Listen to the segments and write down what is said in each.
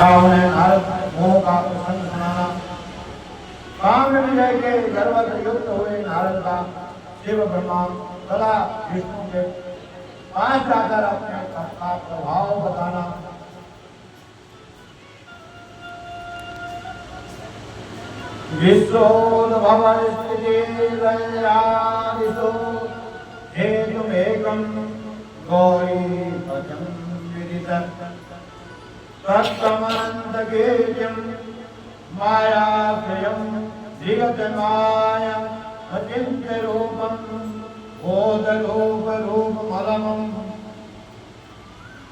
रावण नारद मोह का प्रसंग सुनाना। काम विजय के गर्व युक्त हुए नारद का शिव ब्रह्मा तथा विष्णु के पास जाकर अपने तप का प्रभाव बताना। विश्वोद्भव स्थिति लयादिषु हेतुमेकं गौरी पदं विदितम् तत्तमनन्तकेयं मायात्रयं विगतमाया अचिन्त्यरूपं बोधरूपरूपमलमं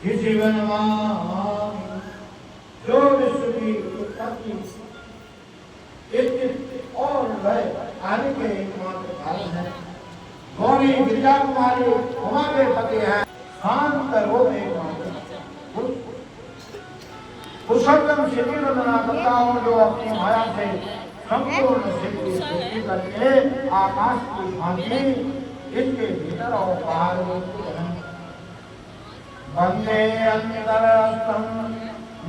जीवनमामि। जो विश्व की उत्पत्ति और लय आदि के एकमात्र कारण है। गौरी विद्या कुमारी उमा के पति हैं। शांत रूप एकमात्र पुरुषोत्तम सिद्धि वंदना करता हूँ जो अपनी माया से संपूर्ण सिद्धि सृष्टि करके आकाश की भांति इसके भीतर और बाहर वंदे अंतरस्थं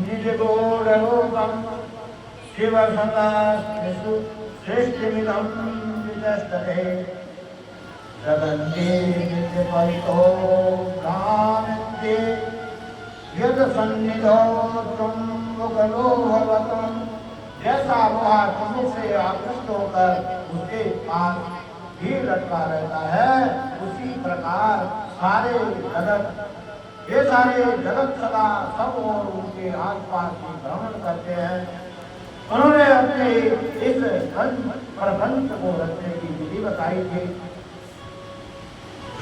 निज गौररूपं शिव सदा सृष्टिमिदं विजस्तते जगन्ते नित्यपरितो भ्रान्ते यद सन्निधौ त्वं भवतम्। जैसा वह तुमसे आकृष्ट होकर उसके पास ही लटका रहता है, उसी प्रकार सारे जगत ये सारे जगत सदा सब और उनके आसपास ही भ्रमण करते हैं। उन्होंने अपने इस प्रपंच को रचने की विधि बताई थी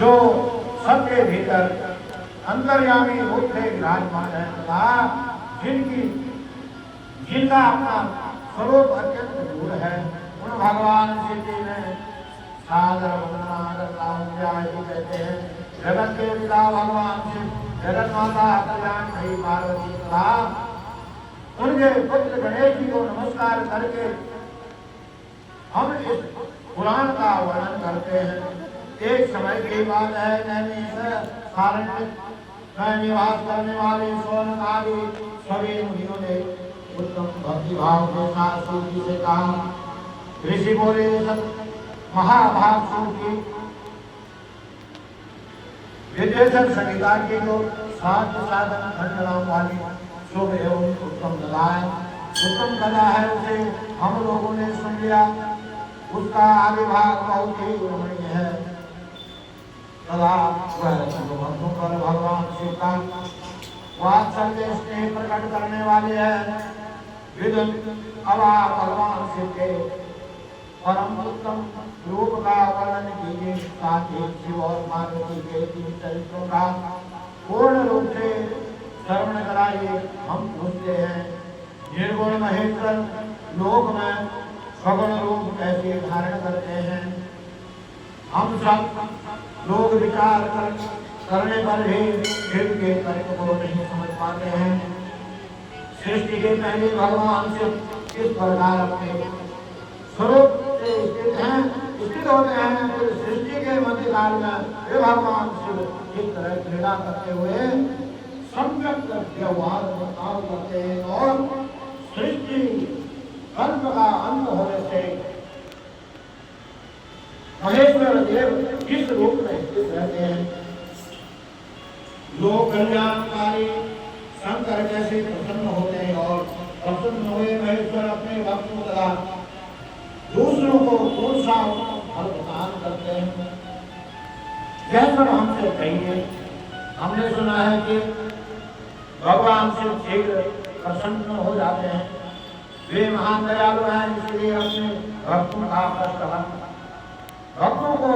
जो सबके भीतर अंतर्यामी रूप से विराजमान है तथा जिनका अपना स्वरूप अत्यंत दूर है। उन भगवान श्री जी ने सादर कहते हैं। जगत के पिता भगवान शिव, जगत माता कल्याण भई पार्वती तथा उनके पुत्र गणेश जी को नमस्कार करके हम इस पुराण का वर्णन करते हैं। एक समय की बात है, नैमिषारण्य में निवास करने वाले सोनक आदि सभी मुनियों ने उत्तम भक्ति भाव के साथ शिव जी से कहा। ऋषि बोले, महाभाग शिव की विद्वेषण संहिता की जो साध्य साधन खंडनाम वाली शुभ एवं उत्तम कला है उसे हम लोगों ने सुन लिया। उसका आगे भाग बहुत ही रमणीय है तथा भक्तों पर भगवान शिव का वात्सल्य स्नेह प्रकट करने वाले हैं। अब आप भगवान शिव के परम उत्तम रूप का वर्णन कीजिए। साथ ही शिव और पार्वती के तीन चरित्रों का पूर्ण रूप से श्रवण कराइए। हम पूछते हैं, निर्गुण महेश्वर लोक में सगुण रूप कैसे धारण करते हैं? हम सब लोग विचार करने पर भी शिव के तर्क को नहीं समझ पाते हैं। सृष्टि के पहले भगवान शिव किस प्रकार अपने स्वरूप से स्थित होते हैं, फिर सृष्टि के मध्यकाल में वे भगवान शिव इस तरह क्रीड़ा करते हुए सम्यक व्यवहार बर्ताव करते हैं और सृष्टि कल्प का अंत होने से महेश्वर देव किस रूप में स्थित रहते हैं। लोक कल्याणकारी शंकर कैसे प्रसन्न होते हैं और प्रसन्न हुए महेश्वर अपने भक्तों तथा दूसरों को कौन सा फल प्रदान करते हैं, यह सब हमसे कहिए। हमने सुना है कि भगवान शिव शीघ्र प्रसन्न हो जाते हैं। वे महान दयालु हैं, इसलिए अपने भक्तों का भक्तों का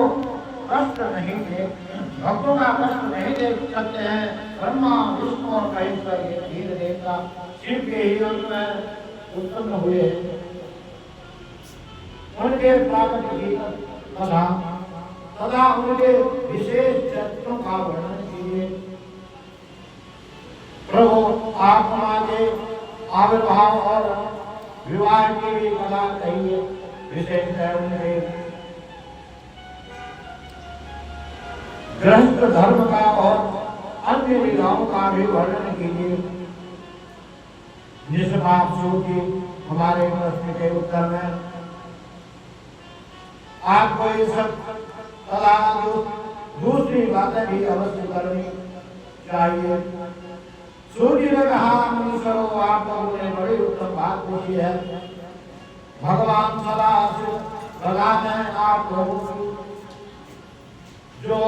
कष्ट नहीं देख सकते हैं। ब्रह्मा विष्णु और महेश्वर ये तीन देवता शिव के ही अंश में उत्पन्न हुए। उनके प्राकट की तथा उनके विशेष चरित्रों का वर्णन कीजिए। प्रभु आत्मा के आविर्भाव और विवाह की भी कला कहिए। विशेष है उनके गृहस्थ धर्म का और अन्य विधाओं का भी वर्णन कीजिए। निष्पाप सूची हमारे प्रश्न के उत्तर में आपको ये सब तथा दूसरी बातें भी अवश्य करनी चाहिए। सूर्य ने कहा, मुनीश्वरों, आप लोगों ने बड़ी उत्तम बात पूछी है। भगवान सदा सदा में आप लोगों की जो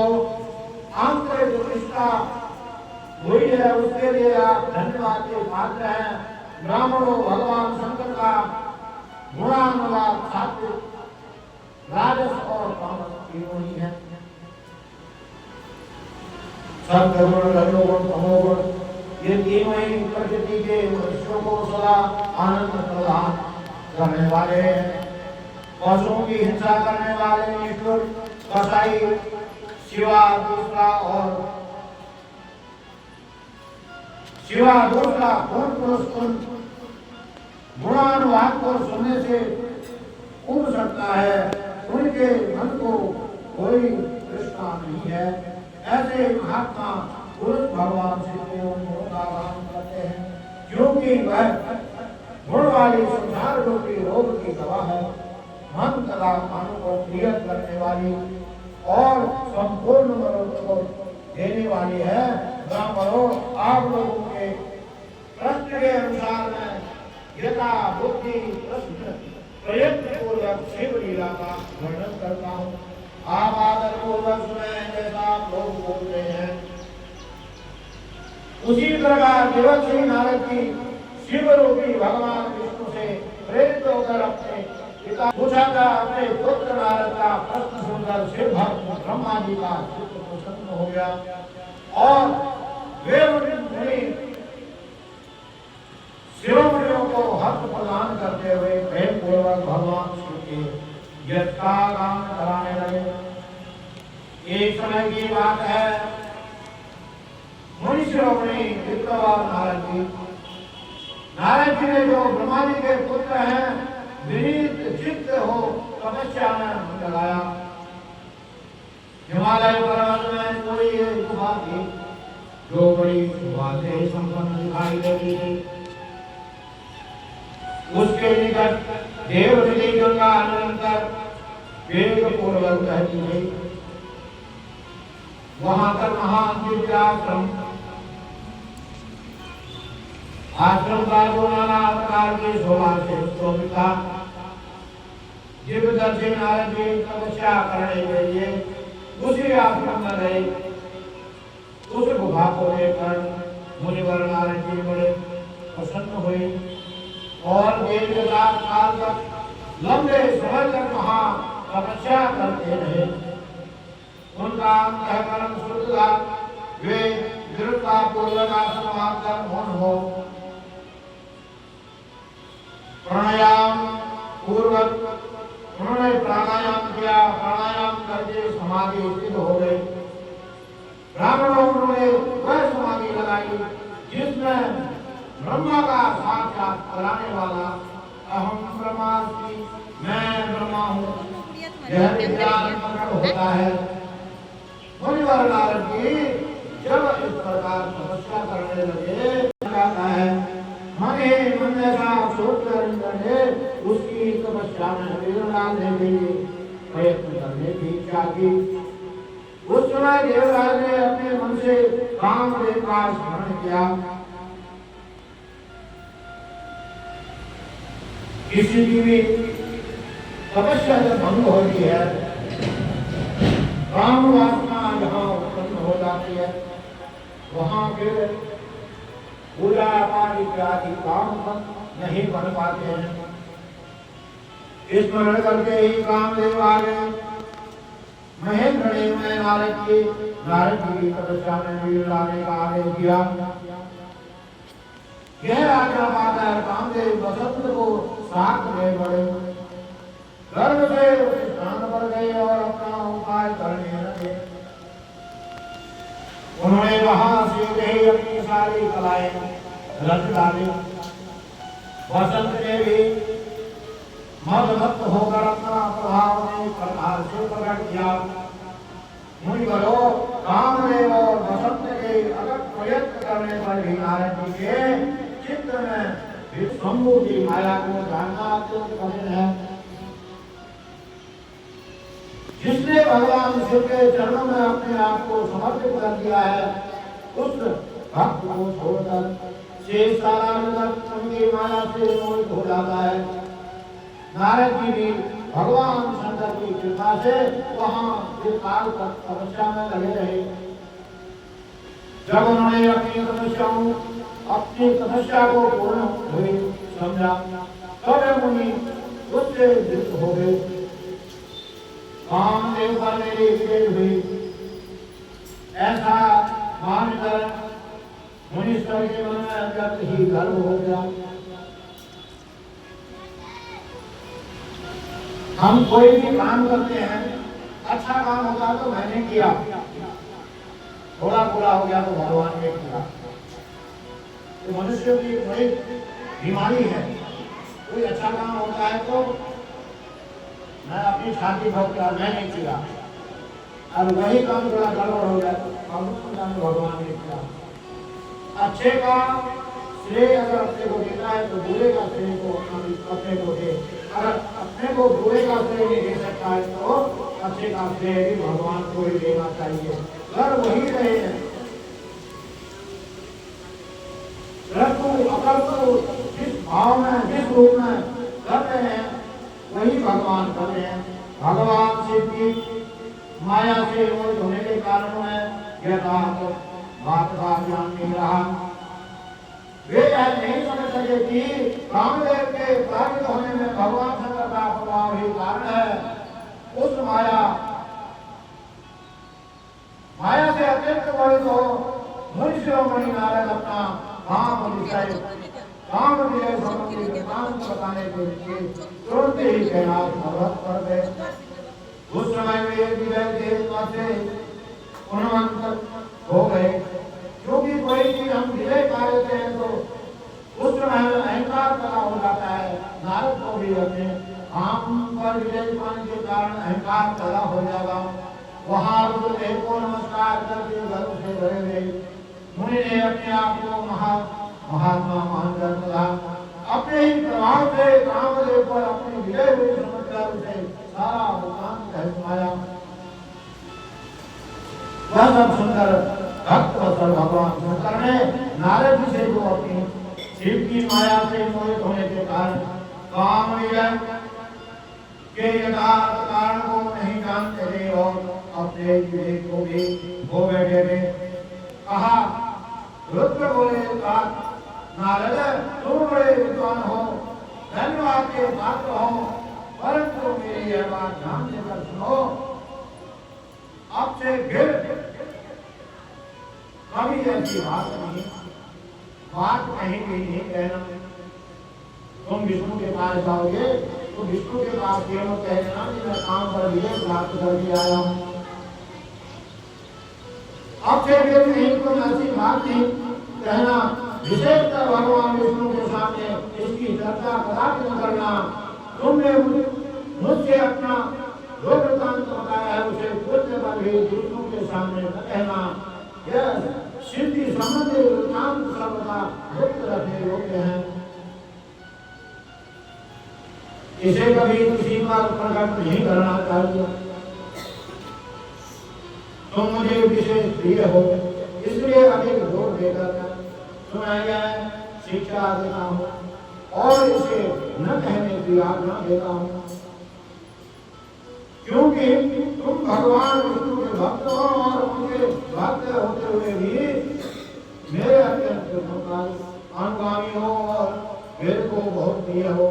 आंतरिक प्रतिष्ठा हुई है उसके लिए आप धन्यवाद के पात्र हैं। ब्राह्मणों, भगवान शंकर का गुणानुवाद सात्विक, राजस और तामस तीनों ही है। सत्गुण, रजोगुण, तमोगुण, ये तीनों ही प्रकृति के मनुष्यों को सदा आनंद प्रदान करने वाले हैं। पशुओं की हिंसा करने वाले निष्ठुर, कसाई, शिवा दूसरा कौन पुरुष उन गुणानुवाद को सुनने से उड़ सकता है, उनके मन को कोई तृष्णा नहीं है। ऐसे महात्मा पुरुष भगवान श्री को गुणों करते हैं, क्योंकि वह गुण वाली संसार रूपी रोग की दवा है। मन तथा कानों को प्रियत करने वाली और संपूर्ण मनोरथ को देने वाली है। ब्राह्मणों, आप लोगों के प्रश्न के अनुसार में यथा बुद्धि प्रयत्न पूर्वक शिव लीला का वर्णन करता हूँ। आप आदर पूर्वक सुने जैसा आप लोग बोलते हैं। उसी प्रकार देवर्षि नारद की शिव रूपी भगवान विष्णु से प्रेरित होकर अपने पिता पूछा था। अपने पुत्र नारद का प्रश्न सुनकर शिव भक्त ब्रह्मा जी का चित्त प्रसन्न हो गया और वे शिरोमणियों को हक प्रदान करते हुए प्रेम पूर्वक भगवान शिव के यश का गान कराने लगे। एक समय की बात है, मुनि शिरोमणि विप्रवर नारद जी ने जो ब्रह्मा जी के पुत्र हैं विनीत चित्त हो तपस्या में मन लगाया। हिमालय पर्वत में कोई एक गुफा थी जो बड़ी शोभा से संपन्न दिखाई देती थी। उसके निकट देवनदी गंगा निरंतर वेग पूर्वक बहती गई। वहां पर महान दिव्य आश्रम का जो नाना प्रकार की शोभा से शोभित था। दिव्यदर्शी नारद जी तपस्या करने के लिए उसी आश्रम में गए। उस गुफा को देखकर मुनिवर नारद जी बड़े प्रसन्न हुए और दीर्घ काल तक लंबे समय तक वहाँ तपस्या करते रहे। उनका अंतःकरण शुद्ध था। वे दृढ़ता पूर्वक आसन कर मौन हो प्राणायाम पूर्वक उन्होंने प्राणायाम किया। प्राणायाम करके समाधि स्थित हो गए। ब्राह्मणों ने वह समाधि लगाई जिसमें ब्रह्मा का साक्षात कराने वाला अहम ब्रह्मास्मि, मैं ब्रह्मा हूँ, यह विज्ञान प्रकट होता है। मुनिवर नारद जी जब इस प्रकार तपस्या करने लगे, कहता है मन ही मन ऐसा सोच कर उसकी तपस्या में विघ्न डालने के लिए प्रयत्न करने की इच्छा की। उस समय देवराज ने अपने मन से कामदेव का स्मरण किया। किसी की भी तपस्या जब भंग होती है, काम वासना जहाँ उत्पन्न हो जाती है, वहाँ फिर पूजा पाठ इत्यादि काम नहीं बन पाते हैं। स्मरण करके ही कामदेव आ गए। महेंद्र ने नारद जी की तपस्या में वीर लाने का आदेश दिया। यह आज्ञा पाकर कामदेव बसंत को साथ में बढ़े, गर्भ से उस स्थान पर गए और अपना उपाय करने लगे। उन्होंने वहां से ही अपनी सारी कलाएं रच डाली। बसंत ने भी मदमस्त होकर अपना प्रभाव ने प्रकार से प्रकट किया। मुनिवरों, कामदेव और बसंत के अगत प्रयत्न करने पर भी नारद जी के चित्त में शंभु की माया को जानना अत्यंत कठिन है। जिसने भगवान शिव के चरणों में अपने आप को समर्पित कर दिया है, उस भक्त को छोड़कर शेष सारा जगत उनकी माया से मोहित हो जाता है। नारद जी भी भगवान शंकर की कृपा से वहां काल तक तपस्या में लगे रहे। जब उन्होंने अपनी तपस्या को पूर्ण हुई समझा, तब मुनि उससे युक्त हो गए। कामदेव पर मेरी विजय हुई, ऐसा मानकर मुनीश्वर के मन में व्यक्त ही गर्व हो गया। हम कोई भी काम करते हैं, अच्छा काम होगा तो मैंने किया, थोड़ा बुरा हो गया तो भगवान ने किया। तो मनुष्य की बड़ी बीमारी है। कोई अच्छा काम होता है तो मैं अपनी छाती ठोकता, मैंने किया, और वही काम थोड़ा गड़बड़ हो गया तो भगवान ने किया। अच्छे का श्रेय अगर अपने को देता है तो बुरे का श्रेय को अपने को दे। अगर अपने को बुरे का श्रेय नहीं दे सकता है तो अच्छे का श्रेय भी भगवान को ही देना चाहिए। अगर वही रहे हैं, अगर तो जिस भाव में जिस रूप में कर रहे हैं वही भगवान कर रहे हैं। भगवान शिव की माया से मोहित होने के कारण में यह बात का ज्ञान नहीं रहा। वे यह नहीं समझ सके कि कामदेव के प्राप्त होने में भगवान शंकर का प्रभाव ही कारण है। उस माया से अत्यंत मोहित हो मुनि शिरोमणि नारद अपना काम विजय संबंधी वृत्तांत बताने के लिए तुरंत ही कैलाश पर्वत पर गए। उस समय वे विजय देव से उन्मत्त हो गए, क्योंकि कोई चीज हम विजय पा लेते हैं तो उस समय अहंकार पैदा हो जाता है। नारद को भी अपने हम पर विजय पाने के कारण अहंकार पैदा हो जाएगा। वहां रुद्रदेव को नमस्कार करके गर्व से भरे हुए मुनि ने अपने आप को महात्मा मानकर कहा, अपने ही प्रभाव से कामदेव पर अपनी विजय हुई समझकर उसे सारा वृत्तांत कह सुनाया। वह सब सुनकर भक्त वत्सल भगवान शंकर ने नारद जी से जो अपनी शिव की माया से मोहित होने के कारण काम विजय के यथार्थ कारण को नहीं जानते थे और अपने विवेक को भी खो बैठे थे, कहा, रुद्र बोले, नारद तुम बड़े विद्वान हो, धन्यवाद के पात्र हो, परंतु मेरी यह बात ध्यान देकर सुनो। आपसे फिर कभी ऐसी बात कहीं भी नहीं कहना। तुम विष्णु के पास जाओगे तो विष्णु के पास केवल कहना कि मैं काम पर विजय प्राप्त करके आया हूँ। अब से फिर नहीं तुम ऐसी बात नहीं कहना, विशेषकर भगवान विष्णु के सामने इसकी चर्चा कदापि न करना। तुमने मुझसे अपना जो वृत्तांत बताया है उसे पूछने पर भी दूसरों के सामने न कहना। यह सिद्धि संबंधी वृत्तांत सर्वदा गुप्त रखने योग्य है, इसे कभी किसी पर प्रकट नहीं करना चाहिए। तुम मुझे विशेष प्रिय हो, इसलिए अधिक जोर देकर सुनाई गए शिक्षा देता हूँ और इसे न कहने की आज्ञा देता हूँ, क्योंकि तुम भगवान विष्णु के भक्त हो और उनके भक्त होते हुए भी मेरे अत्यंत अनुगामी हो और मेरे को बहुत प्रिय हो।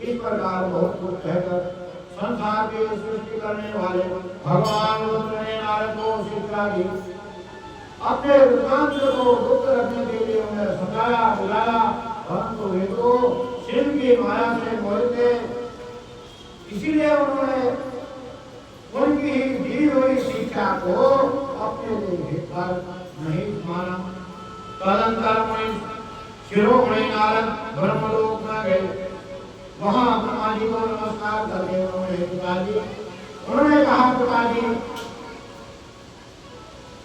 इस प्रकार बहुत कुछ कहकर संसार की सृष्टि करने वाले भगवान रुद्र ने नारद को शिक्षा दी। अपने वृत्तांत को गुप्त रखने के लिए उन्हें समझाया बुलाया, परंतु वे तो शिव की माया से मोहित थे, इसीलिए उन्होंने उनकी दी हुई शिक्षा को अपने लिए हितकर नहीं माना। तदंतर मुनि शिरोमणि नारद ब्रह्मलोक में गए। वहां ब्रह्मा जी को नमस्कार करके उन्होंने कहा, पिताजी,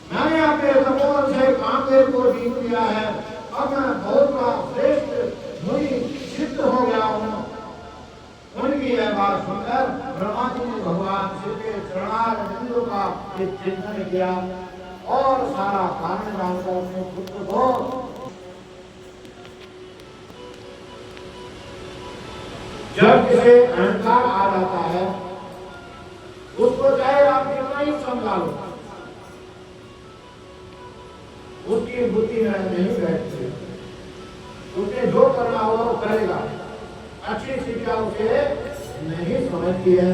मैंने अपने तपोबल से कामदेव को जीत लिया है। अब मैं बहुत बड़ा श्रेष्ठ मुनि के चिंतन किया और सारा कारण जानकर अपने पुत्र को जब किसी अहंकार आ जाता है उसको चाहे आप कितना ही समझा लो उसकी बुद्धि में नहीं बैठती। उसने जो करना होगा वो करेगा। अच्छी शिक्षा उसे नहीं समझती है।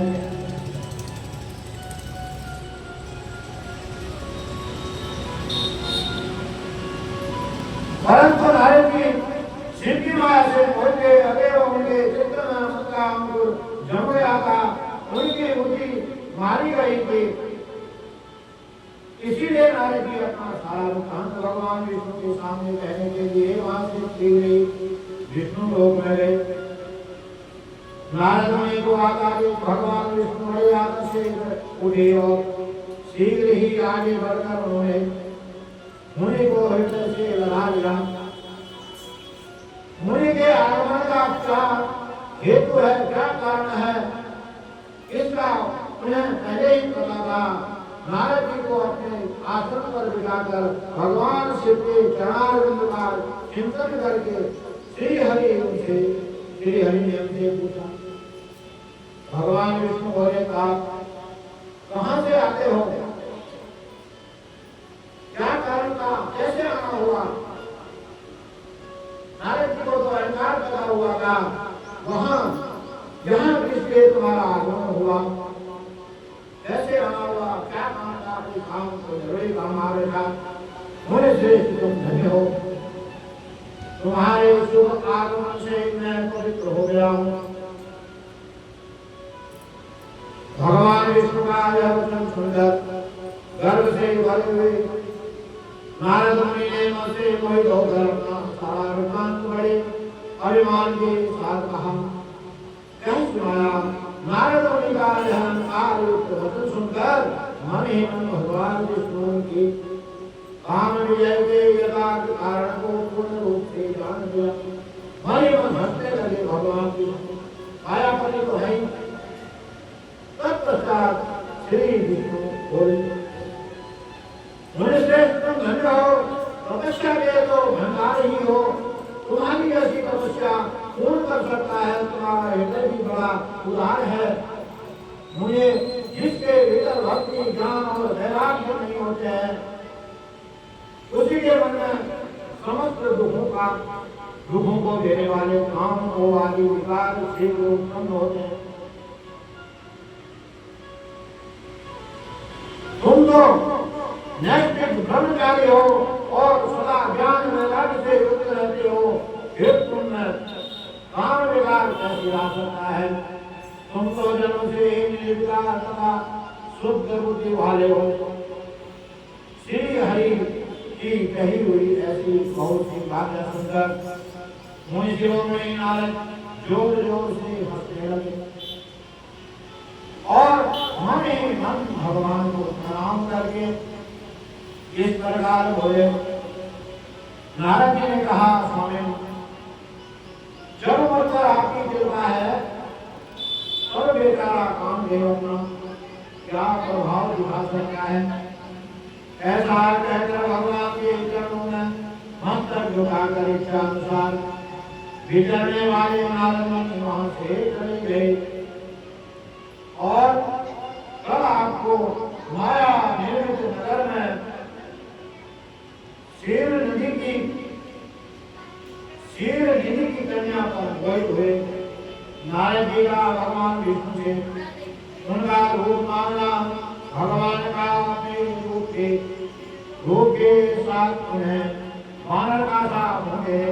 परंतु नारद जी शिव की माया से उनके अदेव उनके चित्त में उनका अंकुर जम गया था। उनकी बुद्धि मारी गई थी। इसीलिए नारद जी अपना सारा वृत्तांत भगवान विष्णु के सामने कहने के लिए वहां से शीघ्र विष्णु लोक में गए। नारद मुनि को आकर भगवान विष्णु बड़े आदर से उठे और शीघ्र ही आगे बढ़कर उन्होंने मुनि को हृदय से लगा लिया। मुनि के आगमन का क्या हेतु है, क्या कारण है, इसका उन्हें पहले ही पता था। नारद जी को अपने आसन पर बिठाकर भगवान शिव के चरणारविंद का चिंतन करके श्री हरि ने उनसे पूछा, भगवान विष्णु बोले आप कहां से आते हो, क्या कारण था, कैसे आना हुआ। नारद जी को तो अहंकार पैदा हुआ था, वहां यहाँ किसके तुम्हारा आगमन हुआ, कैसे आना हुआ, क्या काम था, कोई काम तो जरूरी काम आ रहा था। मुझे श्रेष्ठ तुम धन्य हो, तुम्हारे शुभ आगमन से मैं पवित्र हो गया हूँ। भगवान विष्णु का यह वचन सुनकर गर्व से भरे हुए नारद मुनि ने मुझसे मोहित होकर अपना सारा वृत्तांत बड़े अभिमान के साथ कहा, कह सुनाया। नारद मुनि का यह वचन सुनकर मन ही मन भगवान विष्णु की काम विजय के यथार्थ कारण को पूर्ण रूप से जान लिया। मन ही मन हंसने लगे। भगवान विष्णु मायापति तो है। तत्पश्चात श्री विष्णु बोले, मुनिश्रेष्ठ तुम धन्य हो, तपस्या के तो भंडार ही हो। तुम्हारी ऐसी तपस्या कौन कर सकता है, तुम्हारा हृदय भी बड़ा उदार है। मुझे जिसके भीतर भक्ति ज्ञान और वैराग्य नहीं होते हैं उसी के मन में समस्त दुखों को देने वाले काम को आदि विकार शीघ्र उत्पन्न होते हैं। तुम तो नैष्ठिक ब्रह्मचारी हो और सदा ज्ञान वैराग्य से युक्त रहते हो, फिर तुम काम विकार कैसे आ सकता है। तुम तो जन्म से ही निर्विकार तथा शुद्ध बुद्धि वाले हो। श्री हरि की कही हुई ऐसी बहुत सी बातें सुनकर मुनि शिरोमणि नारद जोर जोर से हंसने लगे और मन ही मन भगवान को प्रणाम करके इस प्रकार बोले। नारद जी ने कहा, स्वामी जब मतलब आपकी कृपा है तब बेचारा काम अपना क्या प्रभाव दिखा सकता है। ऐसा कहकर भगवान के चरणों में मस्तक झुकाकर इच्छा अनुसार विचरने वाले नारद मुनि वहां से चले गए और कल आपको माया निर्मित नगर में शील निधि की कन्या पर गए हुए नारद जी का भगवान विष्णु से उनका रूप मांगना। भगवान का अपने रूप के साथ उन्हें वानर का सा होंगे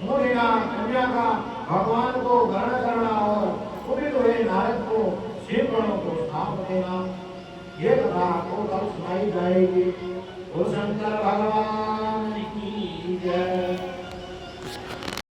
मूर्तिना कन्या का भगवान को ग्रहण करना और कुपित हुए नारद को शिवगणों को स्थाप देना, ये कथा आपको कल सुनाई जाएगी। शंकर भगवान